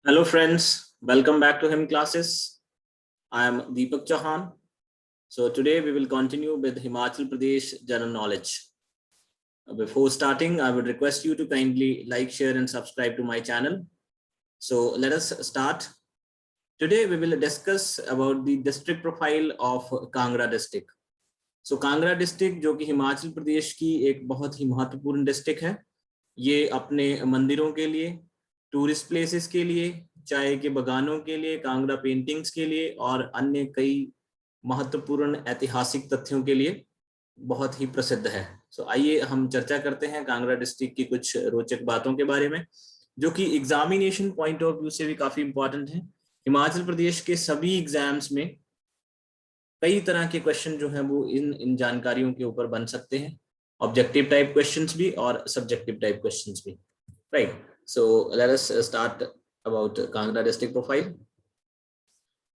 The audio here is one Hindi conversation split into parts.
Hello friends, welcome back to Him classes. I am Deepak Chauhan. So today we will continue with Himachal Pradesh general knowledge. Before starting, I would request you to kindly like, share and subscribe to my channel. So let us start. Today we will discuss about the district profile of Kangra district. So Kangra district जो कि हिमाचल प्रदेश की एक बहुत ही महत्वपूर्ण डिस्ट्रिक्ट है, ये अपने मंदिरों के लिए, टूरिस्ट प्लेसेस के लिए, चाय के बगानों के लिए, कांगड़ा पेंटिंग्स के लिए और अन्य कई महत्वपूर्ण ऐतिहासिक तथ्यों के लिए बहुत ही प्रसिद्ध है। सो आइए हम चर्चा करते हैं कांगड़ा डिस्ट्रिक्ट की कुछ रोचक बातों के बारे में, जो कि एग्जामिनेशन पॉइंट ऑफ व्यू से भी काफी इंपॉर्टेंट है। हिमाचल प्रदेश के सभी एग्जाम्स में कई तरह के क्वेश्चन जो हैं वो इन जानकारियों के ऊपर बन सकते हैं, ऑब्जेक्टिव टाइप क्वेश्चंस भी और सब्जेक्टिव टाइप क्वेश्चंस भी, right. So let us start about Kangra district profile.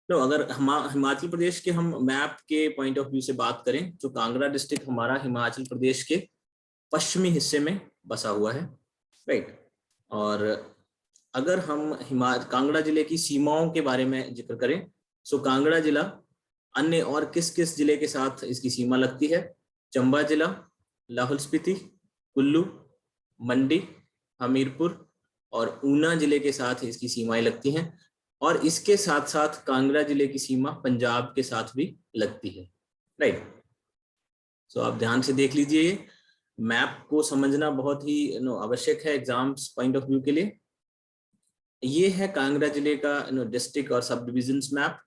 तो अगर हिमाचल प्रदेश के हम मैप के पॉइंट ऑफ व्यू से बात करें तो कांगड़ा डिस्ट्रिक्ट हमारा हिमाचल प्रदेश के पश्चिमी हिस्से में बसा हुआ है, राइट। और अगर हम कांगड़ा जिले की सीमाओं के बारे में जिक्र करें तो कांगड़ा जिला अन्य और किस किस जिले के साथ इसकी सीमा लगती है? चंबा जिला, लाहौल स्पीति, कुल्लू, मंडी, हमीरपुर और ऊना जिले के साथ इसकी सीमाएं लगती हैं। और इसके साथ साथ कांगड़ा जिले की सीमा पंजाब के साथ भी लगती है, राइट। सो आप ध्यान से देख लीजिए, मैप को समझना बहुत ही आवश्यक है एग्जाम्स पॉइंट ऑफ व्यू के लिए। ये है कांगड़ा जिले का डिस्ट्रिक्ट और सब डिविजन्स मैप।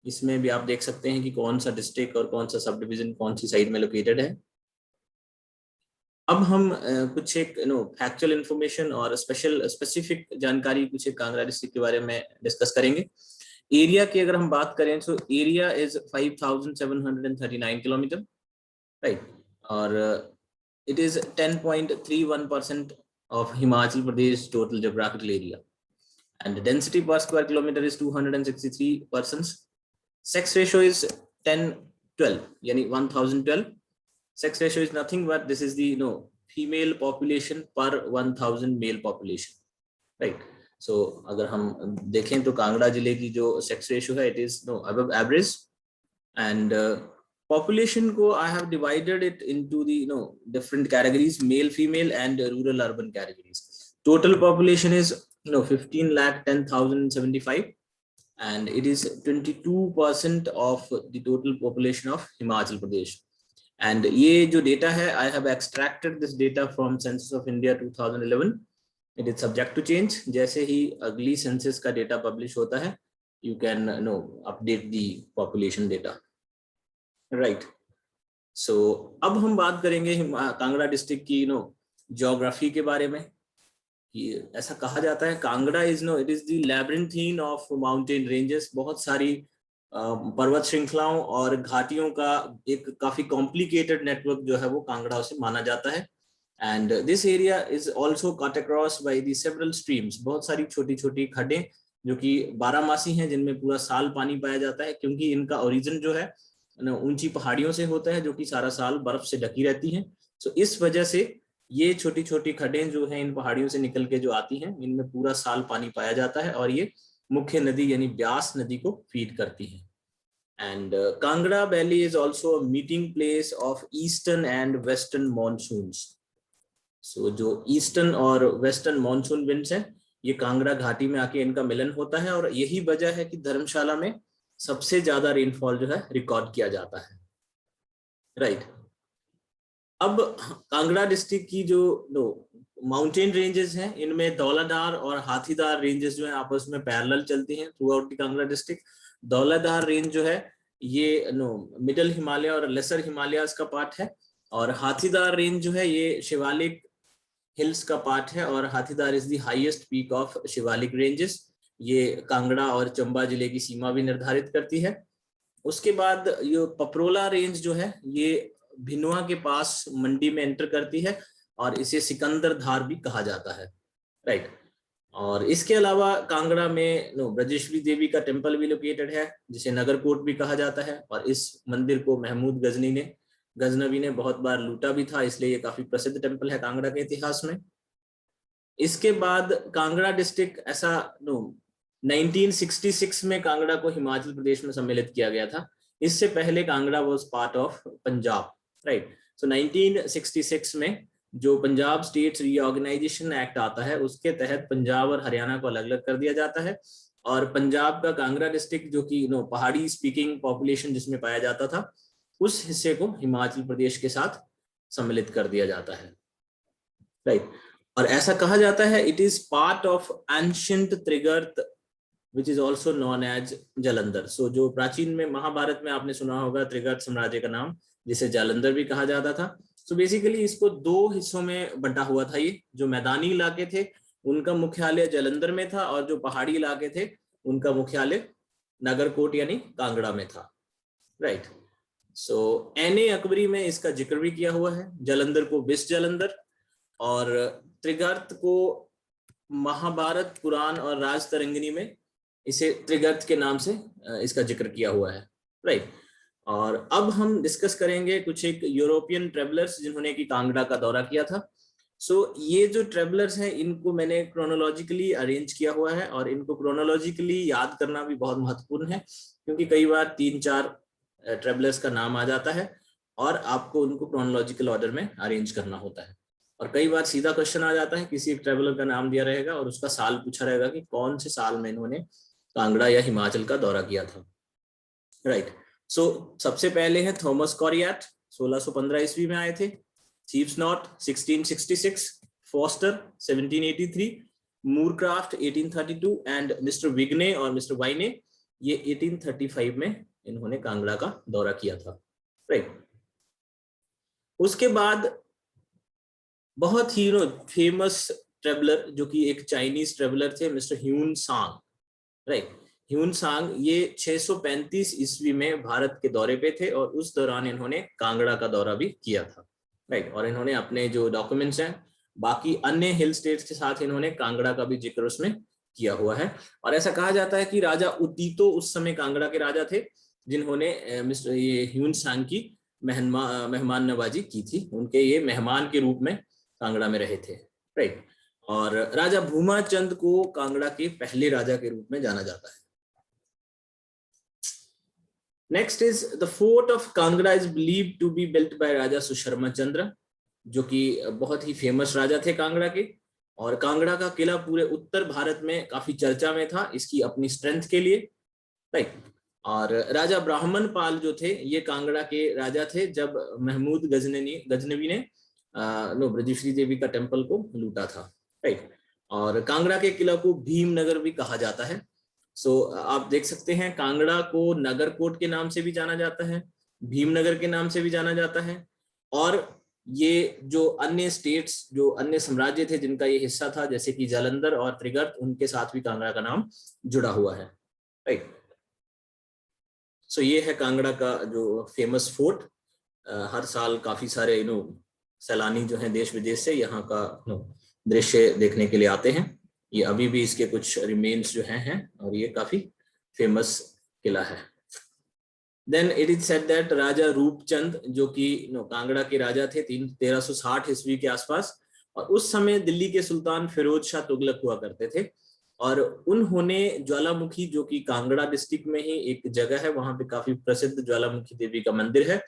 इसमें भी आप देख सकते हैं कि कौन सा डिस्ट्रिक्ट और कौन सा सब डिवीजन कौन सी साइड में लोकेटेड है। अब हम कुछ एक फैक्चुअल इंफॉर्मेशन और स्पेसिफिक जानकारी कुछ एक कांगड़ा डिस्ट्रिक्ट के बारे में डिस्कस करेंगे। एरिया की अगर हम बात करें तो एरिया इज 5739 किलोमीटर, राइट। और it is 10.31% of Himachal Pradesh total geographical area and density per square kilometre is 263 persons. Sex ratio is 10:12, यानी 1012. Sex ratio is nothing but this is the female population per 1000 male population, right? So अगर हम देखें तो कांगड़ा जिले की जो sex ratio है it is above average, and population को I have divided it into the different categories, male, female and rural urban categories. Total population is 15,10,075. and it is 22% of the total population of Himachal Pradesh. And ये जो data है, I have extracted this data from Census of India 2011. It is subject to change. जैसे ही अगली census का data publish होता है, you can update the population data, right? So अब हम बात करेंगे कांगड़ा डिस्ट्रिक्ट की geography के बारे में। ऐसा कहा जाता है Kangra is it is the labyrinthine of mountain ranges. बहुत सारी पर्वत श्रृंखलाओं और घाटियों का एक काफी कॉम्प्लिकेटेड नेटवर्क जो है वो कांगड़ा से माना जाता है। And this area is also cut across by the several streams. बहुत सारी छोटी छोटी खड्डें जो कि बारहमासी हैं, जिनमें पूरा साल पानी पाया जाता है, क्योंकि इनका ओरिजिन जो है ऊंची पहाड़ियों से होता है जो कि सारा साल बर्फ से ढकी रहती हैं। सो इस वजह से ये छोटी छोटी खड्डें जो हैं इन पहाड़ियों से निकल के जो आती हैं, इनमें पूरा साल पानी पाया जाता है और ये मुख्य नदी यानी ब्यास नदी को फीड करती है। And Kangra valley is also a meeting place of eastern and western monsoons. So जो ईस्टर्न और वेस्टर्न मॉनसून विंड्स हैं, ये कांगड़ा घाटी में आके इनका मिलन होता है और यही वजह है कि धर्मशाला में सबसे ज्यादा रेनफॉल जो है रिकॉर्ड किया जाता है, राइट। अब कांगड़ा डिस्ट्रिक्ट की जो माउंटेन रेंजेस हैं, इनमें धौलाधार और हाथीदार रेंजेस जो है आपस में पैरेलल चलती हैं through out the Kangra district. Dhauladhar range जो है ये मिडिल हिमालय और लेसर हिमालयाज का पार्ट है, और हाथीदार रेंज जो है ये शिवालिक हिल्स का पार्ट है, और Hathidar is the highest peak of Shivalik ranges. ये कांगड़ा और चंबा जिले की सीमा भी निर्धारित करती है। उसके बाद ये पपरोला रेंज जो है ये भिनुआ के पास मंडी में एंटर करती है और इसे सिकंदर धार भी कहा जाता है, राइट। और इसके अलावा कांगड़ा में ब्रजेश्वरी देवी का टेम्पल भी लोकेटेड है, जिसे नगरकोट भी कहा जाता है, और इस मंदिर को महमूद गजनवी ने बहुत बार लूटा भी था, इसलिए ये काफी प्रसिद्ध टेम्पल है कांगड़ा के इतिहास में। इसके बाद कांगड़ा डिस्ट्रिक्ट ऐसा 1966 में कांगड़ा को हिमाचल प्रदेश में सम्मिलित किया गया था। इससे पहले Kangra was part of Punjab, right. So 1966 में जो पंजाब स्टेट रीऑर्गेनाइजेशन एक्ट आता है, उसके तहत पंजाब और हरियाणा को अलग अलग कर दिया जाता है, और पंजाब का कांगड़ा डिस्ट्रिक्ट, जो कि पहाड़ी स्पीकिंग पॉपुलेशन जिसमें पाया जाता था, उस हिस्से को हिमाचल प्रदेश के साथ सम्मिलित कर दिया जाता है, राइट। और ऐसा कहा जाता है, it is part of ancient Trigarta which is also known as Jalandhar. So जो प्राचीन में महाभारत में आपने सुना होगा त्रिगर्त साम्राज्य का नाम, जिसे जालंधर भी कहा जाता था। सो बेसिकली इसको दो हिस्सों में बंटा हुआ था। ये जो मैदानी इलाके थे उनका मुख्यालय जालंधर में था, और जो पहाड़ी इलाके थे उनका मुख्यालय नागरकोट यानी कांगड़ा में था, राइट। सो एन.ए. अकबरी में इसका जिक्र भी किया हुआ है, जालंधर को बिस जालंधर, और त्रिगर्त को महाभारत, पुराण और राज तरंगिणी में इसे त्रिगर्त के नाम से इसका जिक्र किया हुआ है, राइट। और अब हम डिस्कस करेंगे कुछ एक यूरोपियन ट्रेवलर्स जिन्होंने कि कांगड़ा का दौरा किया था। सो ये जो ट्रेवलर्स हैं इनको मैंने क्रोनोलॉजिकली अरेंज किया हुआ है, और इनको क्रोनोलॉजिकली याद करना भी बहुत महत्वपूर्ण है, क्योंकि कई बार 3-4 ट्रेवलर्स का नाम आ जाता है और आपको उनको क्रोनोलॉजिकल ऑर्डर में अरेंज करना होता है। और कई बार सीधा क्वेश्चन आ जाता है, किसी एक ट्रेवलर का नाम दिया रहेगा और उसका साल पूछा रहेगा कि कौन से साल में इन्होंने कांगड़ा या हिमाचल का दौरा किया था, राइट। सो सबसे पहले है थॉमस कॉरियाट, 1615 ईस्वी में आए थे। Chips not 1666, foster 1783, Moorcroft 1832 and mister विग्ने और मिस्टर वाइने ये 1835 में इन्होंने कांगड़ा का दौरा किया था, राइट। उसके बाद बहुत ही फेमस ट्रेवलर जो कि एक चाइनीज ट्रेवलर थे, मिस्टर ह्यून सांग, राइट। ह्यून सांग ये 635 ईस्वी में भारत के दौरे पे थे, और उस दौरान इन्होंने कांगड़ा का दौरा भी किया था, राइट। और इन्होंने अपने जो डॉक्यूमेंट्स हैं बाकी अन्य हिल स्टेट्स के साथ इन्होंने कांगड़ा का भी जिक्र उसमें किया हुआ है। और ऐसा कहा जाता है कि राजा उदीतो उस समय कांगड़ा के राजा थे, जिन्होंने मिस्टर ये ह्यून सांग की मेहमान नवाजी की थी। उनके ये मेहमान के रूप में कांगड़ा में रहे थे, राइट। और राजा भूमा चंद को कांगड़ा के पहले राजा के रूप में जाना जाता है। Next is the fort of Kangra is believed to be built by Raja Susharma Chandra, जो कि बहुत ही फेमस राजा थे कांगड़ा के। और कांगड़ा का किला पूरे उत्तर भारत में काफी चर्चा में था इसकी अपनी स्ट्रेंथ के लिए, राइट। और राजा ब्राह्मण पाल जो थे ये कांगड़ा के राजा थे जब महमूद गजनवी ने ब्रजेश्वरी देवी का टेम्पल को लूटा था, राइट। और कांगड़ा के किला को भीमनगर भी कहा जाता है। सो आप देख सकते हैं कांगड़ा को नगरकोट के नाम से भी जाना जाता है, भीमनगर के नाम से भी जाना जाता है, और ये जो अन्य स्टेट्स, जो अन्य साम्राज्य थे जिनका ये हिस्सा था, जैसे कि जालंधर और त्रिगर्त, उनके साथ भी कांगड़ा का नाम जुड़ा हुआ है, राइट। सो ये है कांगड़ा का जो फेमस फोर्ट। हर साल काफी सारे सैलानी जो हैं देश विदेश से यहाँ का दृश्य देखने के लिए आते हैं। ये अभी भी इसके कुछ रिमेन्स जो हैं और ये काफी फेमस किला है। Then it is said that Raja Rupchand जो कि कांगड़ा के राजा थे 1360 ईस्वी के आसपास, और उस समय दिल्ली के सुल्तान फिरोज शाह तुगलक हुआ करते थे, और उन्होंने ज्वालामुखी जो कि कांगड़ा डिस्ट्रिक्ट में ही एक जगह है, वहां पे काफी प्रसिद्ध ज्वालामुखी देवी का मंदिर है,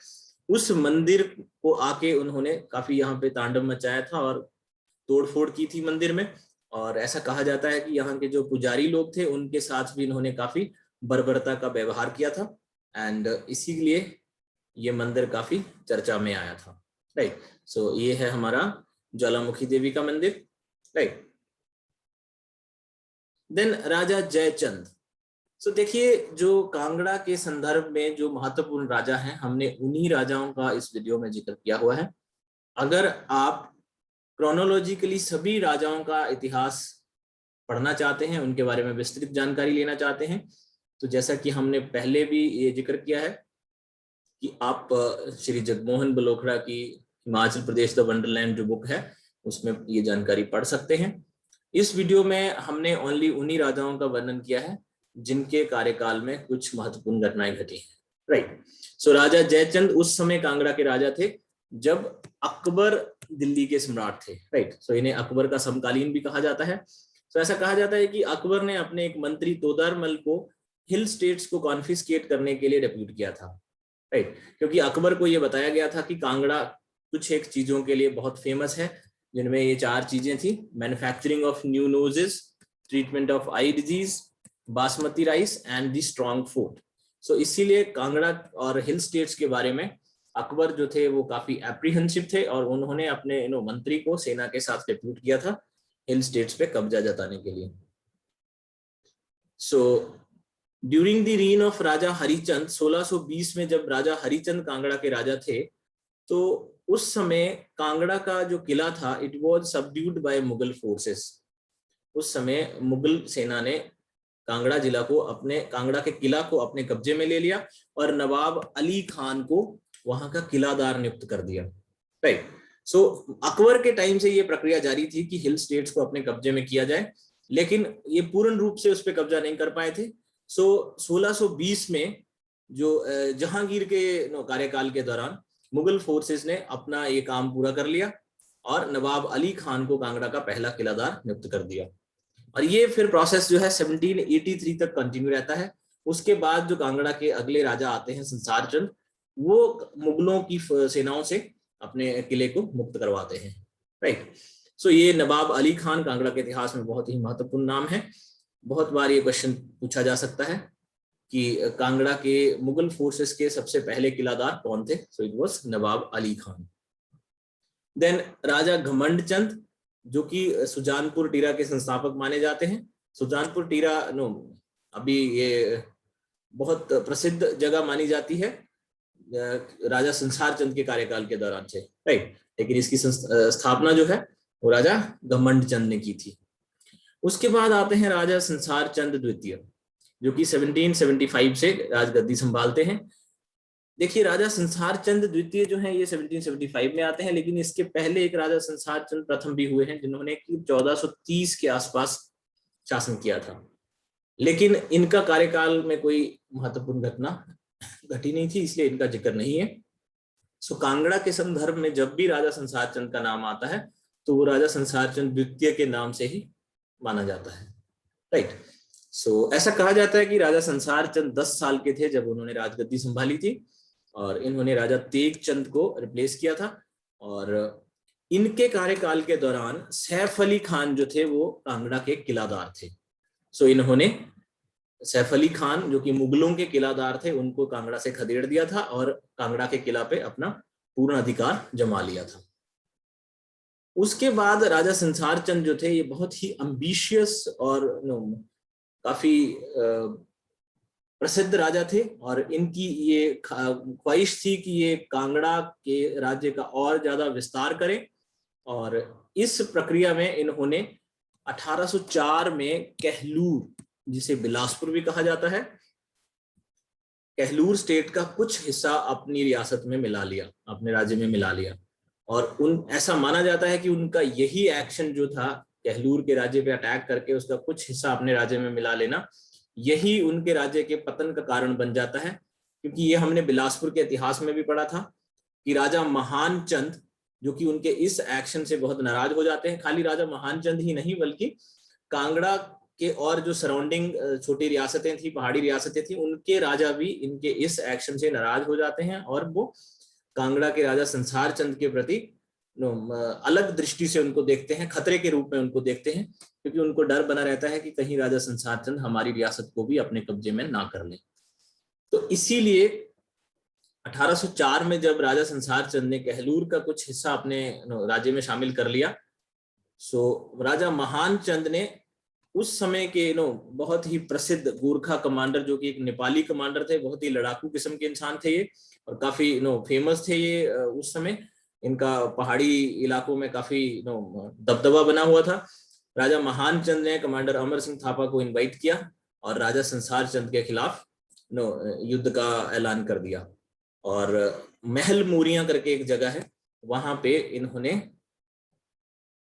उस मंदिर को आके उन्होंने काफी यहाँ पे तांडव मचाया था और तोड़फोड़ की थी मंदिर में। और ऐसा कहा जाता है कि यहाँ के जो पुजारी लोग थे उनके साथ भी इन्होंने काफी बर्बरता का व्यवहार किया था, एंड इसीलिए ये मंदिर काफी चर्चा में आया था, राइट। सो ये है हमारा ज्वालामुखी देवी का मंदिर, राइट। देन राजा जयचंद। सो देखिए जो कांगड़ा के संदर्भ में जो महत्वपूर्ण राजा हैं, हमने उन्हीं राजाओं का इस वीडियो में जिक्र किया हुआ है। अगर आप क्रोनोलॉजिकली सभी राजाओं का इतिहास पढ़ना चाहते हैं, उनके बारे में विस्तृत जानकारी लेना चाहते हैं, तो जैसा कि हमने पहले भी ये जिक्र किया है कि आप श्री जगमोहन बलोखड़ा की हिमाचल प्रदेश द वंडरलैंड जो बुक है उसमें ये जानकारी पढ़ सकते हैं। इस वीडियो में हमने ओनली उन्हीं राजाओं का वर्णन किया है जिनके कार्यकाल में कुछ महत्वपूर्ण घटनाएं घटी हैं, राइट। सो राजा जयचंद उस समय कांगड़ा के राजा थे जब अकबर दिल्ली के सम्राट थे, राइट। सो इन्हें अकबर का समकालीन भी कहा जाता है। तो ऐसा कहा जाता है कि अकबर ने अपने एक मंत्री तोदरमल को हिल स्टेट्स को कॉन्फिस्केट करने के लिए डेप्यूट किया था, राइट। क्योंकि अकबर को यह बताया गया था कि कांगड़ा कुछ एक चीजों के लिए बहुत फेमस है, जिनमें ये 4 चीजें थी: manufacturing of new noses, treatment of eye disease, basmati rice and the strong fort. So इसीलिए कांगड़ा और हिल स्टेट्स के बारे में अकबर जो थे वो काफी एप्रीहेंसिव थे, और उन्होंने अपने मंत्री को सेना के साथ डेप्यूट किया था हिल स्टेट्स पे कब्जा जताने के लिए। So during the reign of Raja Harichand 1620 में, जब राजा हरिचंद कांगड़ा के राजा थे, तो उस समय कांगड़ा का जो किला था it was subdued by Mughal forces. उस समय मुगल सेना ने कांगड़ा जिला को कांगड़ा के किला को अपने कब्जे में ले लिया और नवाब अली खान को वहां का किलादार नियुक्त कर दिया, राइट। सो अकबर के टाइम से ये प्रक्रिया जारी थी कि हिल स्टेट्स को अपने कब्जे में किया जाए, लेकिन ये पूर्ण रूप से उस पर कब्जा नहीं कर पाए थे। सो 1620 में जो जहांगीर के कार्यकाल के दौरान मुगल फोर्सेस ने अपना ये काम पूरा कर लिया और नवाब अली खान को कांगड़ा का पहला किलादार नियुक्त कर दिया। और ये फिर प्रोसेस जो है 1783 तक कंटिन्यू रहता है। उसके बाद जो कांगड़ा के अगले राजा आते हैं संसार चंद, वो मुगलों की सेनाओं से अपने किले को मुक्त करवाते हैं, राइट। सो ये नवाब अली खान कांगड़ा के इतिहास में बहुत ही महत्वपूर्ण नाम है। बहुत बार ये क्वेश्चन पूछा जा सकता है कि कांगड़ा के मुगल फोर्सेस के सबसे पहले किलादार कौन थे। So it was Nawab Ali Khan. Then Raja Ghamand Chand, जो कि सुजानपुर टीरा के संस्थापक माने जाते हैं। सुजानपुर टीरा अभी ये बहुत प्रसिद्ध जगह मानी जाती है राजा संसार चंद के कार्यकाल के दौरान से, राइट। लेकिन इसकी स्थापना जो है वो राजा घमंड चंद ने की थी। उसके बाद आते हैं राजा संसार चंद द्वितीय, जो कि 1775 से राजगद्दी संभालते हैं। देखिए, राजा संसार चंद द्वितीय जो है ये 1775 में आते हैं, लेकिन इसके पहले एक राजा संसार चंद प्रथम भी हुए हैं, जिन्होंने 1430 के आसपास शासन किया था। लेकिन इनका कार्यकाल में कोई महत्वपूर्ण घटना घटी नहीं थी, इसलिए इनका जिक्र नहीं है। सो कांगड़ा के संदर्भ में जब भी राजा संसार चंद का नाम आता है तो वो राजा संसार चंद द्वितीय के नाम से ही माना जाता है, राइट। सो ऐसा कहा जाता है कि राजा संसार चंद 10 साल के थे जब उन्होंने राजगद्दी संभाली थी, और इन्होंने राजा तेग चंद को रिप्लेस किया था। और इनके कार्यकाल के दौरान सैफ अली खान जो थे वो कांगड़ा के किलादार थे। सो इन्होंने सैफ अली खान, जो कि मुगलों के किलादार थे, उनको कांगड़ा से खदेड़ दिया था और कांगड़ा के किला पे अपना पूर्ण अधिकार जमा लिया था। उसके बाद राजा संसार चंद जो थे ये बहुत ही एम्बिशियस और काफी प्रसिद्ध राजा थे, और इनकी ये ख्वाहिश थी कि ये कांगड़ा के राज्य का और ज्यादा विस्तार करें। और इस प्रक्रिया में इन्होंने 1804 में कहलूर, जिसे बिलासपुर भी कहा जाता है, कहलूर स्टेट का कुछ हिस्सा अपनी रियासत में मिला लिया, अपने राज्य में मिला लिया। और ऐसा माना जाता है कि उनका यही एक्शन जो था, कहलूर के राज्य पे अटैक करके उसका कुछ हिस्सा अपने राज्य में मिला लेना, यही उनके राज्य के पतन का कारण बन जाता है। क्योंकि ये हमने बिलासपुर के इतिहास में भी पढ़ा था कि राजा महान चंद, जो कि उनके इस एक्शन से बहुत नाराज हो जाते हैं, खाली राजा महान चंद ही नहीं बल्कि कांगड़ा के और जो सराउंडिंग छोटी रियासतें थी, पहाड़ी रियासतें थी, उनके राजा भी इनके इस एक्शन से नाराज हो जाते हैं, और वो कांगड़ा के राजा संसार चंद के प्रति अलग दृष्टि से उनको देखते हैं, खतरे के रूप में उनको देखते हैं, क्योंकि उनको डर बना रहता है कि कहीं राजा संसार चंद हमारी रियासत को भी अपने कब्जे में ना कर ले। तो इसीलिए 1804 में जब राजा संसार चंद ने कहलूर का कुछ हिस्सा अपने राज्य में शामिल कर लिया, सो राजा महान चंद ने उस समय के बहुत ही प्रसिद्ध गोरखा कमांडर, जो कि एक नेपाली कमांडर थे, बहुत ही लड़ाकू किस्म के इंसान थे ये, और काफी फेमस थे ये उस समय। इनका पहाड़ी इलाकों में काफी दबदबा बना हुआ था। राजा महान चंद ने कमांडर अमर सिंह थापा को इनवाइट किया और राजा संसार चंद के खिलाफ युद्ध का ऐलान कर दिया। और महल मूरियां करके एक जगह है, वहां पे इन्होंने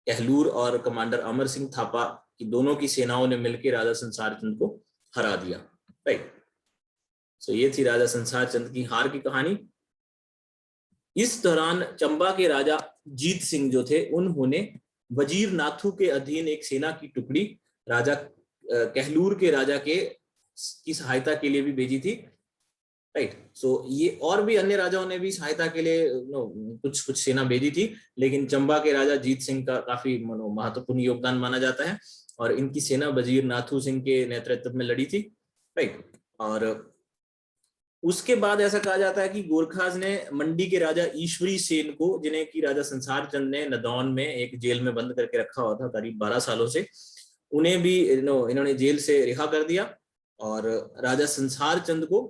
कहलूर और कमांडर अमर सिंह थापा की दोनों की सेनाओं ने मिलकर राजा संसार चंद को हरा दिया, राइट। सो ये थी राजा संसार चंद की हार की कहानी। इस दौरान चंबा के राजा जीत सिंह जो थे, उन्होंने वजीर नाथू के अधीन एक सेना की टुकड़ी राजा कहलूर के राजा की सहायता के लिए भी भेजी थी, राइट। सो ये और भी अन्य राजाओं ने भी सहायता के लिए कुछ कुछ सेना भेजी थी, लेकिन चंबा के राजा जीत सिंह का काफी महत्वपूर्ण योगदान माना जाता है, और इनकी सेना वजीर नाथू सिंह के नेतृत्व में लड़ी थी, राइट। और उसके बाद ऐसा कहा जाता है कि गोरखाज ने मंडी के राजा ईश्वरी सेन को, जिन्हें की राजा संसार चंद ने नदौन में एक जेल में बंद करके रखा हुआ था करीब 12 सालों से, उन्हें भी इन्होंने जेल से रिहा कर दिया, और राजा संसार चंद को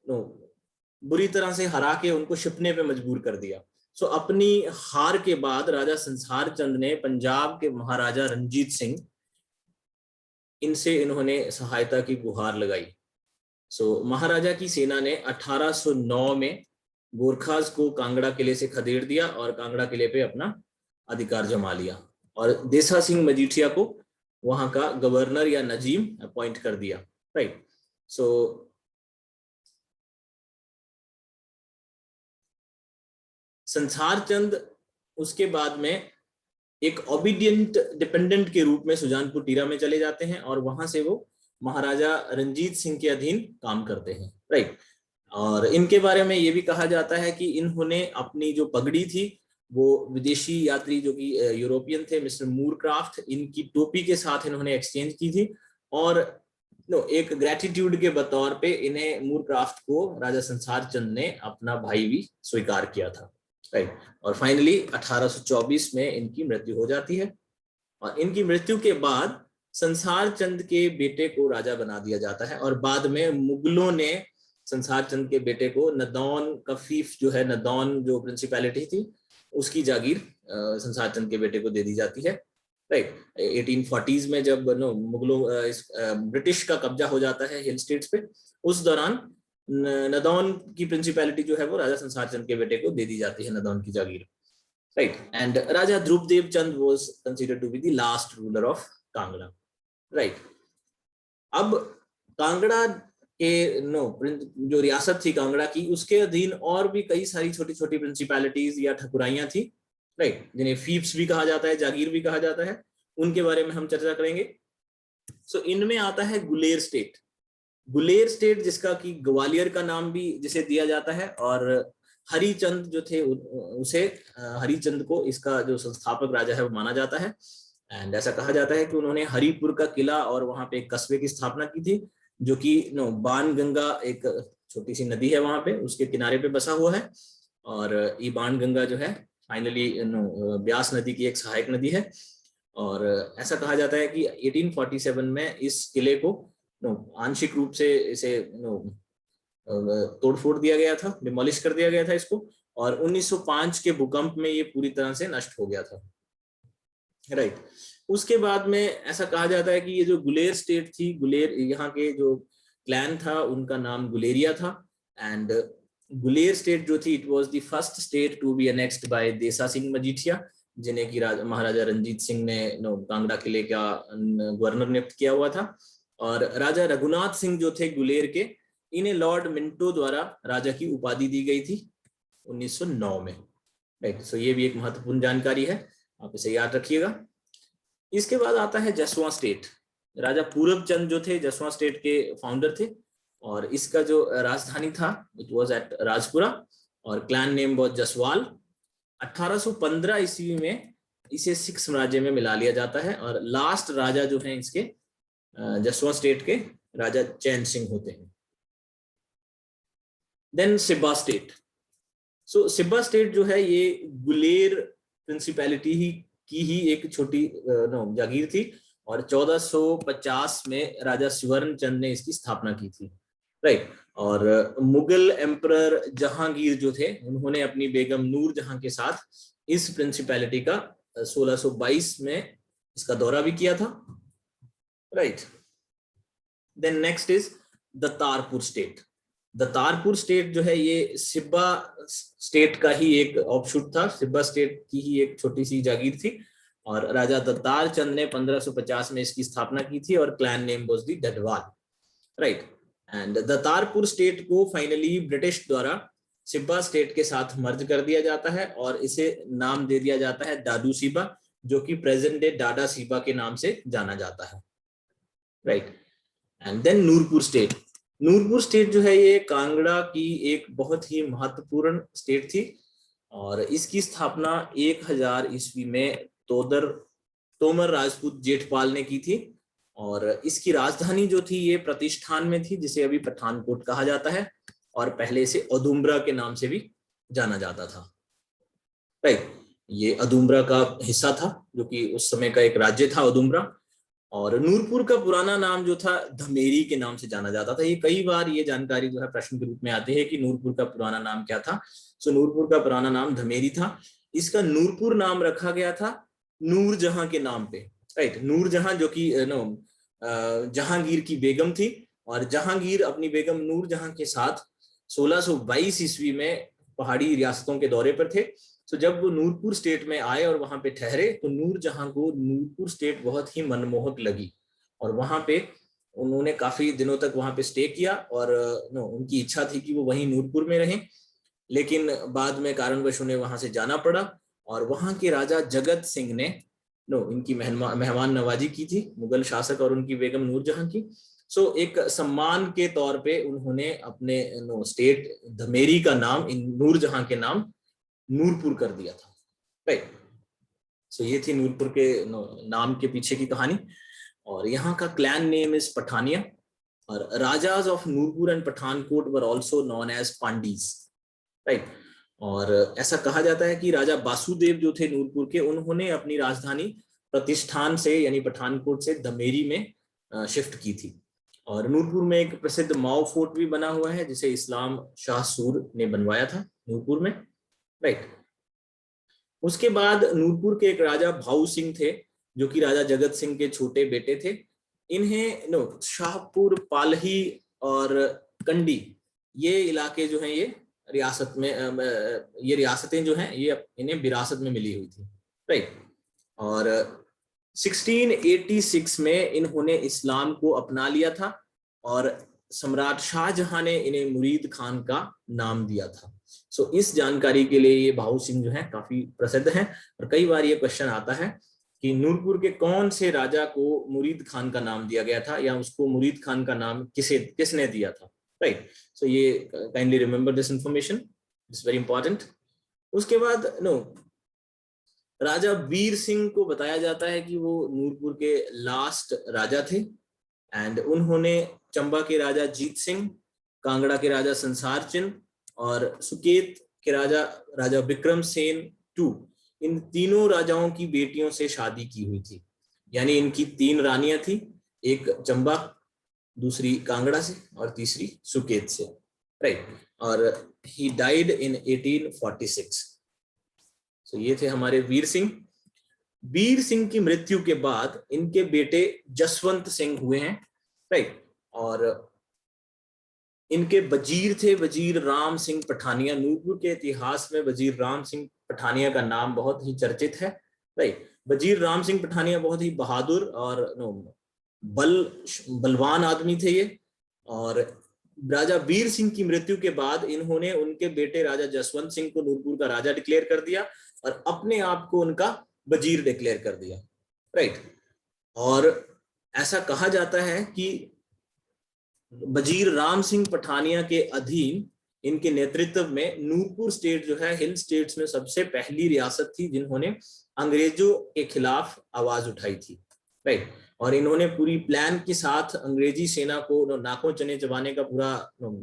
बुरी तरह से हरा के उनको छिपने पे मजबूर कर दिया। सो अपनी हार के बाद राजा संसार चंद ने पंजाब के महाराजा रणजीत सिंह, इनसे इन्होंने सहायता की गुहार लगाई। सो महाराजा की सेना ने 1809 में गोरखाज को कांगड़ा किले से खदेड़ दिया और कांगड़ा किले पे अपना अधिकार जमा लिया, और देसा सिंह मजीठिया को वहां का गवर्नर या नजीम अपॉइंट कर दिया, राइट। सो संसार चंद उसके बाद में एक ओबीडियंट डिपेंडेंट के रूप में सुजानपुर टीरा में चले जाते हैं, और वहां से वो महाराजा रंजीत सिंह के अधीन काम करते हैं, राइट। और इनके बारे में ये भी कहा जाता है कि इन्होंने अपनी जो पगड़ी थी वो विदेशी यात्री जो कि यूरोपियन थे, मिस्टर मूरक्राफ्ट, इनकी टोपी के साथ इन्होंने एक्सचेंज की थी, और एक ग्रेटिट्यूड के बतौर पे इन्हें मूरक्राफ्ट को राजा संसार चंद ने अपना भाई भी स्वीकार किया था, राइट। और फाइनली 1824 में इनकी मृत्यु हो जाती है, और इनकी मृत्यु के बाद संसार चंद के बेटे को राजा बना दिया जाता है, और बाद में मुगलों ने संसार चंद के बेटे को नदौन कफीफ जो है, नदौन जो प्रिंसिपैलिटी थी उसकी जागीर संसार चंद के बेटे को दे दी जाती है, राइट। 1840s में जब मुगलों ब्रिटिश का कब्जा हो जाता है हिल स्टेट्स पे, उस दौरान नदौन की प्रिंसिपैलिटी जो है वो राजा संसार चंद के बेटे को दे दी जाती है, नदौन की जागीर, right. And Raja Dhruvdev Chand was considered to be the last ruler of Kangra, right. अब कांगड़ा के जो रियासत थी कांगड़ा की, उसके अधीन और भी कई सारी छोटी छोटी प्रिंसिपैलिटीज या ठकुराइयां थी, राइट, जिन्हें फीफ्स भी कहा जाता है, जागीर भी कहा जाता है, उनके बारे में हम चर्चा करेंगे। सो इनमें आता है गुलेर स्टेट। गुलेर स्टेट जिसका कि ग्वालियर का नाम भी जिसे दिया जाता है, और हरिचंद जो थे उसे हरिचंद को इसका जो संस्थापक राजा है वो माना जाता है। एंड ऐसा कहा जाता है कि उन्होंने हरिपुर का किला और वहां पे एक कस्बे की स्थापना की थी, जो कि बाण गंगा, एक छोटी सी नदी है वहां पे, उसके किनारे पे बसा हुआ है, और ये बाण गंगा जो है फाइनली ब्यास नदी की एक सहायक नदी है। और ऐसा कहा जाता है कि 1847 में इस किले को आंशिक रूप से इसे तोड़फोड़ दिया गया था, डिमोलिश कर दिया गया था इसको, और 1905 के भूकंप में ये पूरी तरह से नष्ट हो गया था, राइट। उसके बाद में ऐसा कहा जाता है कि ये जो गुलेर स्टेट थी, गुलेर यहाँ के जो क्लैन था उनका नाम गुलेरिया था, एंड गुलेर स्टेट जो थी it was the first state to be annexed by Desa Singh Majithia, जिन्हें की महाराजा रंजीत सिंह ने कांगड़ा किले का गवर्नर नियुक्त किया हुआ था। और राजा रघुनाथ सिंह जो थे गुलेर के, इन्हें लॉर्ड मिंटो द्वारा राजा की उपाधि दी गई थी 1909 में, राइट। सो ये भी एक महत्वपूर्ण जानकारी है, आप इसे याद रखिएगा। इसके बाद आता है जसवां स्टेट। राजा पूरब चंद जो थे जसवां स्टेट के फाउंडर थे, और इसका जो राजधानी था इट वाज एट राजपुरा, और क्लैन नेम वाज जसवाल। 1815 ईस्वी में इसे सिख साम्राज्य में मिला लिया जाता है, और लास्ट राजा जो है इसके जसवां स्टेट के राजा चैन सिंह होते हैं। Then Sibba state. So Sibba state जो है ये गुलेर प्रिंसिपैलिटी की ही एक छोटी जागीर थी, और 1450 में राजा सुवर्ण चंद ने इसकी स्थापना की थी, राइट। और मुगल एम्परर जहांगीर जो थे उन्होंने अपनी बेगम नूर जहां के साथ इस प्रिंसिपैलिटी का 1622 में इसका दौरा भी किया था, right. Then next is Datarpur state. Datarpur state जो है ये सिब्बा स्टेट का ही एक ऑफशूट था, सिब्बा स्टेट की ही एक छोटी सी जागीर थी, और राजा दत्तार चंद ने 1550 में इसकी स्थापना की थी, और clan name was the Dadwal, right. And Datarpur state को फाइनली ब्रिटिश द्वारा सिब्बा स्टेट के साथ मर्ज कर दिया जाता है, और इसे नाम दे दिया जाता है दादू सीबा, जो कि प्रेजेंट डे डाडा सीबा के नाम से जाना जाता है, right. And then Nurpur state. Nurpur state जो है ये कांगड़ा की एक बहुत ही महत्वपूर्ण स्टेट थी और इसकी स्थापना 1000 ईस्वी में तोमर राजपूत जेठपाल ने की थी और इसकी राजधानी जो थी ये प्रतिष्ठान में थी, जिसे अभी पठानकोट कहा जाता है और पहले से अदुम्बरा के नाम से भी जाना जाता था। राइट, ये अदुम्बरा का हिस्सा था जो कि उस समय का एक राज्य था अदुम्बरा। और नूरपुर का पुराना नाम जो था धमेरी के नाम से जाना जाता था। ये कई बार ये जानकारी जो है प्रश्न के रूप में आती है कि नूरपुर का पुराना नाम क्या था। सो नूरपुर का पुराना नाम धमेरी था। इसका नूरपुर नाम रखा गया था नूरजहां के नाम पे। राइट, नूरजहां जो कि जहांगीर की बेगम थी और जहांगीर अपनी बेगम नूरजहां के साथ 1622 ईस्वी में पहाड़ी रियासतों के दौरे पर थे। तो जब वो नूरपुर स्टेट में आए और वहां पे ठहरे तो नूरजहां को नूरपुर स्टेट बहुत ही मनमोहक लगी और वहां पे उन्होंने काफी दिनों तक वहां पे स्टे किया और उनकी इच्छा थी कि वो वहीं नूरपुर में रहें, लेकिन बाद में कारणवश उन्हें वहां से जाना पड़ा और वहां के राजा जगत सिंह ने इनकी मेहमान नवाजी की थी, मुगल शासक और उनकी बेगम नूरजहां की। सो एक सम्मान के तौर पे उन्होंने अपने स्टेट धमेरी का नाम इन नूरजहां के नाम नूरपुर कर दिया था। राइट, सो ये थी नूरपुर के नाम के पीछे की कहानी। और यहाँ का क्लैन नेम इज पठानिया और Rajas of Nurpur and Pathankot were also known as Pandis. Right, और ऐसा कहा जाता है कि राजा बासुदेव जो थे नूरपुर के, उन्होंने अपनी राजधानी प्रतिष्ठान से यानी पठानकोट से धमेरी में शिफ्ट की थी। और नूरपुर में एक प्रसिद्ध माओ फोर्ट भी बना हुआ है जिसे इस्लाम शाह सूर ने बनवाया था नूरपुर में। राइट, उसके बाद नूरपुर के एक राजा भाऊ सिंह थे जो कि राजा जगत सिंह के छोटे बेटे थे। इन्हें शाहपुर, पालही और कंडी ये इलाके जो हैं ये रियासत में ये रियासतें जो हैं ये इन्हें विरासत में मिली हुई थी। राइट, और 1686 में इन्होंने इस्लाम को अपना लिया था और सम्राट शाहजहां ने इन्हें मुरीद खान का नाम दिया था। सो इस जानकारी के लिए ये भाऊ सिंह जो है काफी प्रसिद्ध हैं और कई बार ये क्वेश्चन आता है कि नूरपुर के कौन से राजा को मुरीद खान का नाम दिया गया था या उसको मुरीद खान का नाम किसने दिया था। राइट, सो ये kindly remember this information, it's very important. उसके बाद राजा वीर सिंह को बताया जाता है कि वो नूरपुर के लास्ट राजा थे एंड उन्होंने चंबा के राजा जीत सिंह, कांगड़ा के राजा संसार चंद और सुकेत के राजा विक्रम सेन टू, इन तीनों राजाओं की बेटियों से शादी की हुई थी। यानी इनकी 3 रानियां थी, एक चंबा, दूसरी कांगड़ा से और तीसरी सुकेत से। राइट, और ही डाइड इन 1846। सो ये थे हमारे वीर सिंह। वीर सिंह की मृत्यु के बाद इनके बेटे जसवंत सिंह हुए हैं। राइट, और इनके वजीर थे वजीर राम सिंह पठानिया। नूरपुर के इतिहास में वजीर राम सिंह पठानिया का नाम बहुत ही चर्चित है। राइट, वजीर राम सिंह पठानिया बहुत ही बहादुर और बलवान आदमी थे ये। और राजा वीर सिंह की मृत्यु के बाद इन्होंने उनके बेटे राजा जसवंत सिंह को नूरपुर का राजा डिक्लेयर कर दिया और अपने आप को उनका वजीर डिक्लेयर कर दिया। राइट, और ऐसा कहा जाता है कि वजीर राम सिंह पठानिया के अधीन इनके नेतृत्व में नूरपुर स्टेट जो है हिल स्टेट्स में सबसे पहली रियासत थी जिन्होंने अंग्रेजों के खिलाफ आवाज उठाई थी। राइट, और इन्होंने पूरी प्लान के साथ अंग्रेजी सेना को नाकों चने चबाने का पूरा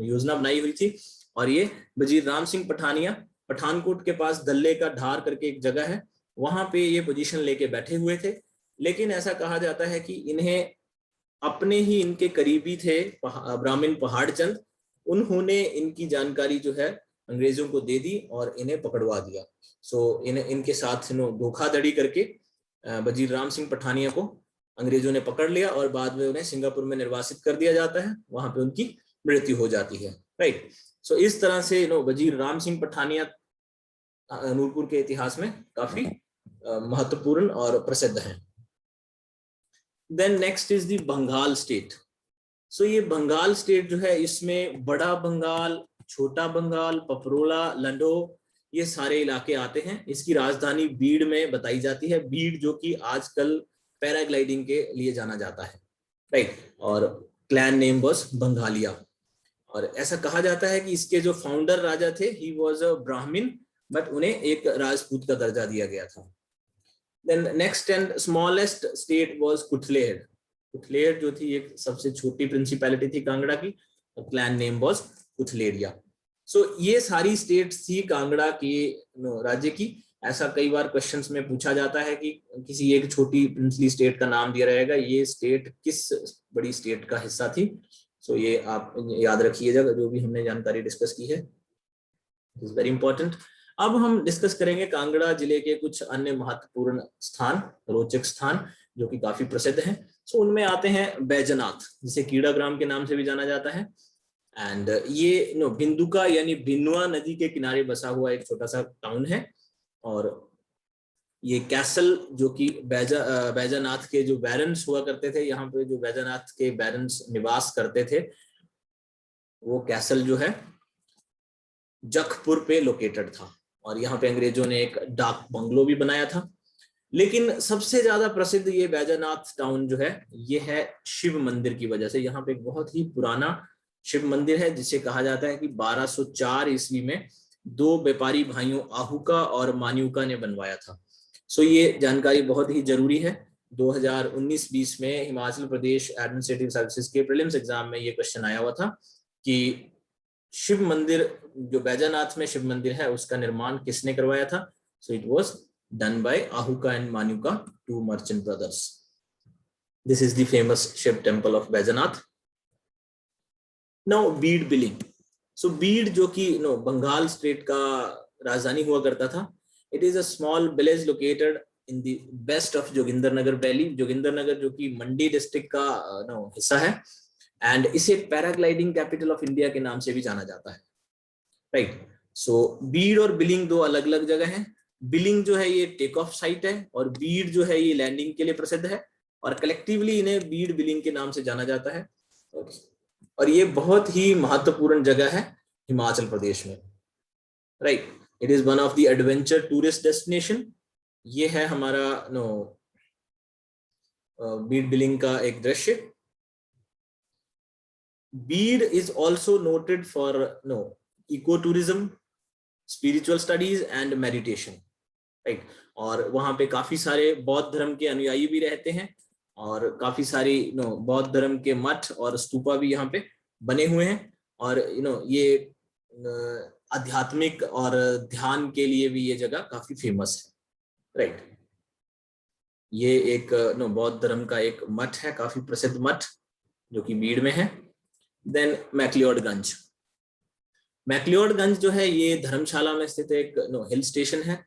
योजना बनाई हुई थी। और ये वजीर राम सिंह पठानिया पठानकोट के पास दल्ले का ढार करके एक जगह है, वहां पे ये पोजीशन लेके बैठे हुए थे। लेकिन ऐसा कहा जाता है कि इन्हें अपने ही इनके करीबी थे ब्राह्मण पहाड़ चंद, उन्होंने इनकी जानकारी जो है अंग्रेजों को दे दी और इन्हें पकड़वा दिया। सो इनके साथ धोखाधड़ी करके वजीर राम सिंह पठानिया को अंग्रेजों ने पकड़ लिया और बाद में उन्हें सिंगापुर में निर्वासित कर दिया जाता है, वहां पे उनकी मृत्यु हो जाती है। राइट, सो इस तरह से वजीर राम सिंह पठानिया नूरपुर के इतिहास में काफी महत्वपूर्ण और प्रसिद्ध हैं। Then next is the Bangal state. So ये बंगाल स्टेट जो है इसमें बड़ा बंगाल, छोटा बंगाल, पपरोला, लंडो ये सारे इलाके आते हैं। इसकी राजधानी बीड़ में बताई जाती है, बीड़ जो कि आजकल पैराग्लाइडिंग के लिए जाना जाता है। राइट, और क्लैन नेम वाज बंगालिया। और ऐसा कहा जाता है कि इसके जो फाउंडर राजा थे, ही वाज अ ब्राह्मण, बट उन्हें एक राजपूत का दर्जा दिया गया था। Then next and smallest state was Kutlehar. Kutlehar जो थी एक सबसे छोटी प्रिंसिपैलिटी थी कांगड़ा की, clan name was Kutleria. So ये सारी स्टेट्स थी कांगड़ा के राज्य की। ऐसा कई बार क्वेश्चंस में पूछा जाता है कि किसी एक छोटी प्रिंसली स्टेट का नाम दिया रहेगा, ये स्टेट किस बड़ी स्टेट का हिस्सा थी। सो ये आप याद रखिएगा जो भी हमने जानकारी डिस्कस की है, इज वेरी इंपॉर्टेंट। अब हम डिस्कस करेंगे कांगड़ा जिले के कुछ अन्य महत्वपूर्ण स्थान, रोचक स्थान जो कि काफी प्रसिद्ध हैं। सो उनमें आते हैं बैजनाथ, जिसे कीड़ा ग्राम के नाम से भी जाना जाता है। एंड ये बिंदुका यानी बिनुआ नदी के किनारे बसा हुआ एक छोटा सा टाउन है। और ये कैसल जो कि बैजनाथ के जो बैरन्स हुआ करते थे, यहाँ पे जो बैजनाथ के बैरन्स निवास करते थे, वो कैसल जो है जखपुर पे लोकेटेड था। और यहाँ पे अंग्रेजों ने एक डाक बंगलो भी बनाया था। लेकिन सबसे ज्यादा प्रसिद्ध ये बैजनाथ टाउन जो है, ये है शिव मंदिर की वजह से। यहाँ पे एक बहुत ही पुराना शिव मंदिर है, जिसे कहा जाता है कि 1204 ईस्वी में दो व्यापारी भाइयों आहुका और मान्युका ने बनवाया था। सो ये जानकारी बहुत ही जरूरी है। 2019-20 में हिमाचल प्रदेश एडमिनिस्ट्रेटिव सर्विसेज के प्रीलिम्स एग्जाम में ये क्वेश्चन आया हुआ था कि शिव मंदिर, जो बैजनाथ में शिव मंदिर है, उसका निर्माण किसने करवाया था। So it was done by Ahuka and Manyuka, two merchant brothers. This is the famous Shiv temple of Baijnath. Now Bir Billing. So Bir जो कि बंगाल स्टेट का राजधानी हुआ करता था, it is a small village located in the west of Jogindernagar valley. Jogindernagar जो कि मंडी डिस्ट्रिक्ट का हिस्सा है। एंड इसे पैराग्लाइडिंग कैपिटल ऑफ इंडिया के नाम से भी जाना जाता है। राइट, सो बीड और बिलिंग दो अलग अलग जगह हैं। बिलिंग जो है ये टेक ऑफ साइट है, और बीड जो है ये लैंडिंग के लिए प्रसिद्ध है। और कलेक्टिवली इन्हें बीड बिलिंग के नाम से जाना जाता है। और ये बहुत ही महत्वपूर्ण जगह है हिमाचल प्रदेश में। Right, it is one of the adventure tourist destination. ये है हमारा बीड बिलिंग का एक दृश्य। Bir is also noted for eco tourism, spiritual studies and meditation. Right, और वहां पे काफी सारे बौद्ध धर्म के अनुयायी भी रहते हैं, और काफी सारी बौद्ध धर्म के मठ और स्तूपा भी यहाँ पे बने हुए हैं। और ये आध्यात्मिक और ध्यान के लिए भी ये जगह काफी फेमस है। राइट, ये एक बौद्ध धर्म का एक मठ है, काफी प्रसिद्ध मठ, जो कि बीड में है। देन मैक्लियोडगंज। मैक्लियोडगंज जो है ये धर्मशाला में स्थित एक हिल स्टेशन है।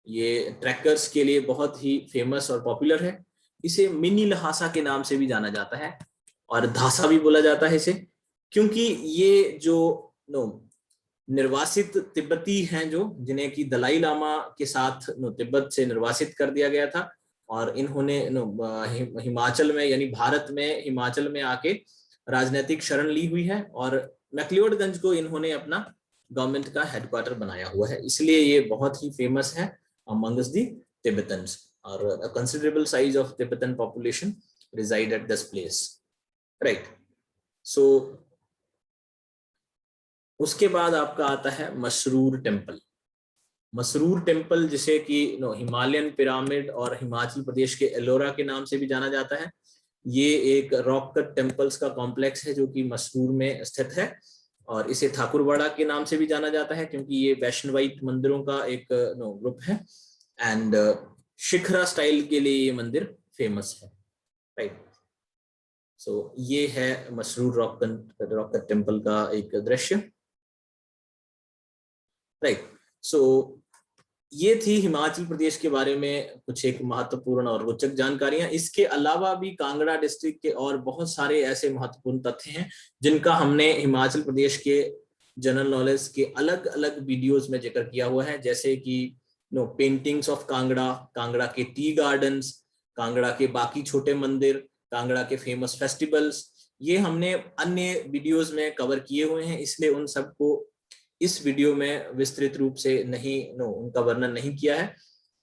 ये ट्रैकर्स के लिए बहुत ही फेमस और पॉपुलर है। इसे मिनी लहासा के नाम से भी जाना जाता है, और धासा भी बोला जाता है इसे, क्योंकि ये जो निर्वासित तिब्बती हैं, जो जिन्हें कि दलाई लामा के साथ तिब्बत से निर्वासित कर दिया गया था, और इन्होंने हिमाचल में यानी भारत में हिमाचल में आके राजनीतिक शरण ली हुई है। और मैक्लियोडगंज को इन्होंने अपना गवर्नमेंट का हेडक्वार्टर बनाया हुआ है, इसलिए ये बहुत ही फेमस है amongst the Tibetans, or a considerable size of Tibetan population reside at this place. Right, so उसके बाद आपका आता है मसरूर टेम्पल। मसरूर टेम्पल, जिसे कि हिमालयन पिरामिड और हिमाचल प्रदेश के एलोरा के नाम से भी जाना जाता है, ये एक रॉक कट टेम्पल्स का कॉम्प्लेक्स है जो कि मसरूर में स्थित है। और इसे ठाकुरवाड़ा के नाम से भी जाना जाता है, क्योंकि ये वैष्णवाइट मंदिरों का एक ग्रुप है। एंड शिखरा स्टाइल के लिए ये मंदिर फेमस है। राइट, सो ये है मसरूर रॉक कट टेम्पल का एक दृश्य। राइट, सो ये थी हिमाचल प्रदेश के बारे में कुछ एक महत्वपूर्ण और रोचक जानकारियां। इसके अलावा भी कांगड़ा डिस्ट्रिक्ट के और बहुत सारे ऐसे महत्वपूर्ण तथ्य हैं जिनका हमने हिमाचल प्रदेश के जनरल नॉलेज के अलग अलग वीडियोस में जिक्र किया हुआ है, जैसे कि पेंटिंग्स ऑफ कांगड़ा, कांगड़ा के टी गार्डन्स, कांगड़ा के बाकी छोटे मंदिर, कांगड़ा के फेमस फेस्टिवल्स, ये हमने अन्य वीडियोस में कवर किए हुए हैं, इसलिए उन सबको इस वीडियो में विस्तृत रूप से उनका वर्णन नहीं किया है।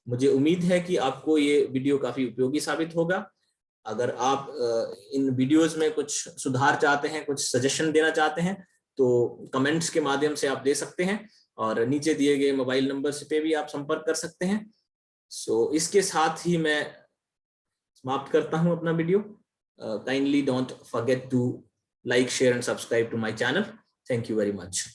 मुझे उम्मीद है कि आपको ये वीडियो काफी उपयोगी साबित होगा। अगर आप इन वीडियोस में कुछ सुधार चाहते हैं, कुछ सजेशन देना चाहते हैं, तो कमेंट्स के माध्यम से आप दे सकते हैं और नीचे दिए गए मोबाइल नंबर पे भी आप संपर्क कर सकते हैं। सो इसके साथ ही मैं समाप्त करता हूं अपना video. Kindly don't forget to like, share and subscribe to my channel. Thank you very much.